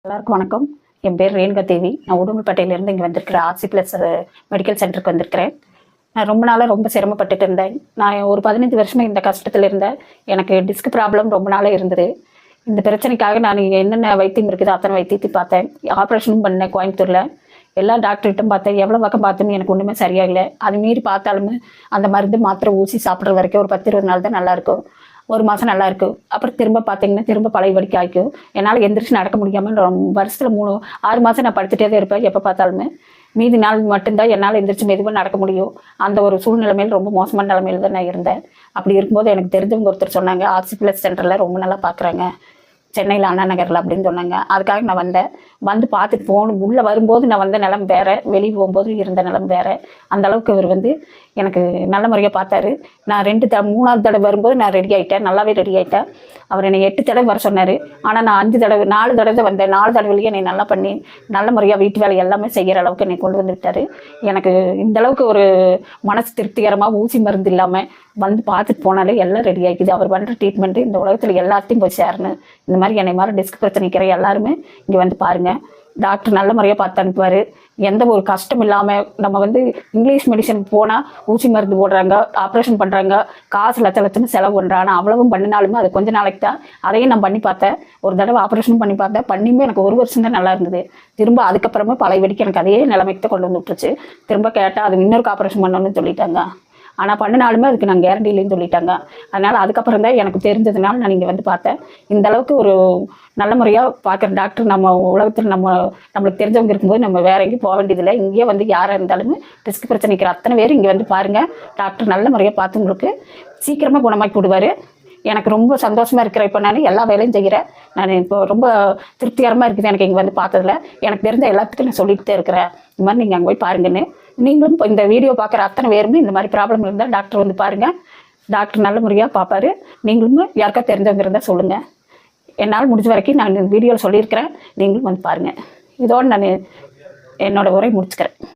எல்லாருக்கும் வணக்கம். என் பேர் ரேணுகா தேவி. நான் உடுமல்பேட்டையிலேருந்து இங்கே வந்திருக்கிறேன். ஆர்சி ப்ளஸ் மெடிக்கல் சென்டருக்கு வந்திருக்கிறேன். நான் ரொம்ப நாளாக ரொம்ப சிரமப்பட்டுட்டு இருந்தேன். நான் ஒரு 15 வருஷமாக இந்த கஷ்டத்தில் இருந்தேன். எனக்கு டிஸ்க் ப்ராப்ளம் ரொம்ப நாளாக இருந்தது. இந்த பிரச்சனைக்காக நான் என்னென்ன வைத்தியம் இருக்குது அத்தனை வைத்தியத்தையும் பார்த்தேன். ஆப்ரேஷனும் பண்ணேன் கோயம்புத்தூரில். எல்லா டாக்டர்கிட்டும் பார்த்தேன். எவ்வளோ பக்கம் பார்த்தோன்னு எனக்கு ஒன்றுமே சரியாகலை. அது மீறி பார்த்தாலுமே அந்த மருந்து மாத்திரை ஊசி சாப்பிட்ற வரைக்கும் ஒரு 10-20 நாள் தான் நல்லாயிருக்கும். ஒரு மாதம் நல்லா இருக்கும். அப்புறம் திரும்ப பார்த்தீங்கன்னா திரும்ப பழைய வடிக்க ஆகிக்கும். என்னால் எந்திரிச்சு நடக்க முடியாமல் வருஷத்தில் 3-6 மாதம் நான் படுத்துகிட்டே தான் இருப்பேன். எப்போ பார்த்தாலுமே மீதி நாள் மட்டும்தான் என்னால் எந்திரிச்சு மெதுவாக நடக்க முடியும். அந்த ஒரு சூழ்நிலைமையில் ரொம்ப மோசமான நிலைமையில் தான் நான் இருந்தேன். அப்படி இருக்கும்போது எனக்கு தெரிஞ்சவங்க ஒருத்தர் சொன்னாங்க, ஆர்சி ப்ளஸ் சென்டரில் ரொம்ப நல்லா பார்க்குறாங்க, சென்னையில் அண்ணா நகரில் அப்படின்னு சொன்னாங்க. அதுக்காக நான் வந்தேன். வந்து பார்த்துட்டு போகணும். உள்ளே வரும்போது நான் வந்த நிலம் வேறு, வெளியே போகும்போது இருந்த நிலம் வேறு. அந்தளவுக்கு அவர் எனக்கு நல்ல முறையாக பார்த்தாரு. நான் 3ஆவது தடவை வரும்போது நான் ரெடி ஆகிட்டேன், நல்லாவே ரெடி ஆகிட்டேன். அவர் என்னை 8 தடவை வர சொன்னார். ஆனால் நான் 4 தடவை வந்தேன். 4 தடவைலேயே என்னை நல்லா பண்ணி நல்ல முறையாக வீட்டு வேலை எல்லாமே செய்கிற அளவுக்கு என்னை கொண்டு வந்து விட்டார். எனக்கு இந்தளவுக்கு ஒரு மனசு திருப்திகரமாக ஊசி மருந்து இல்லாமல் வந்து பார்த்துட்டு போனாலே எல்லாம் ரெடி ஆகிக்குது. அவர் பண்ணுற ட்ரீட்மெண்ட்டு இந்த உலகத்தில் எல்லாத்தையும் போய் சேரணும். இந்த மாதிரி என்னை மாதிரி டிஸ்க் பிரச்சனைக்கிற எல்லாருமே இங்கே வந்து பாருங்கள். டாக்டர் நல்ல முறையாக பார்த்து அனுப்புவார். எந்த ஒரு கஷ்டம் இல்லாமல் நம்ம இங்கிலீஷ் மெடிசன் போனால் ஊசி மருந்து போடுறாங்க, ஆப்ரேஷன் பண்ணுறாங்க, காசு லட்சம் செலவு பண்ணுறாங்க. அவ்வளவும் பண்ணினாலுமே அது கொஞ்சம் நாளைக்கு தான். அதையும் நான் பண்ணி பார்த்தேன். ஒரு தடவை ஆப்ரேஷன் பண்ணி பார்த்தேன். பண்ணியுமே எனக்கு 1 வருஷம் தான் நல்லா இருந்தது. திரும்ப அதுக்கப்புறமா பழைய வெடிக்க எனக்கு அதே நிலைமைக்கு தான் கொண்டு வந்து விட்டுருச்சு. திரும்ப கேட்டால் அது இன்னொரு ஆப்ரேஷன் பண்ணணும்னு சொல்லிட்டாங்க. ஆனால் பண்ணினாலுமே அதுக்கு நான் கேரண்டி இல்லைன்னு சொல்லிட்டாங்க. அதனால் அதுக்கப்புறம் தான் எனக்கு தெரிஞ்சதுனால நான் இங்கே வந்து பார்த்தேன். இந்தளவுக்கு ஒரு நல்ல முறையாக பார்க்குற டாக்டர் நம்ம உலகத்தில் நம்மளுக்கு தெரிஞ்சவங்க இருக்கும்போது நம்ம வேற எங்கேயும் போக வேண்டியதில்லை. இங்கேயே யாராக இருந்தாலுமே டிஸ்க் பிரச்சனைக்கிற அத்தனை பேர் இங்கே வந்து பாருங்கள். டாக்டர் நல்ல முறையாக பார்த்து உங்களுக்கு சீக்கிரமாக குணமாக்கி விடுவார். எனக்கு ரொம்ப சந்தோஷமாக இருக்கிறேன். இப்போ நான் எல்லா வேலையும் செய்கிறேன். நான் இப்போ ரொம்ப திருப்திகரமாக இருக்குது எனக்கு இங்கே வந்து பார்த்ததில். எனக்கு தெரிஞ்ச எல்லாத்துக்கும் நான் சொல்லிட்டு தான் இருக்கிறேன். இந்த மாதிரி நீங்கள் அங்கே போய் பாருங்கன்னு. நீங்களும் இப்போ இந்த வீடியோ பார்க்குற அத்தனை பேருமே இந்த மாதிரி ப்ராப்ளம் இருந்தால் டாக்டர் வந்து பாருங்கள். டாக்டர் நல்ல முறையாக பார்ப்பார். நீங்களும் யாருக்கா தெரிஞ்சவங்க இருந்தால் சொல்லுங்கள். என்னால் முடிஞ்ச வரைக்கும் நான் இந்த வீடியோவில் சொல்லியிருக்கிறேன். நீங்களும் வந்து பாருங்கள். இதோடு நான் என்னோடய உரை முடிச்சுக்கிறேன்.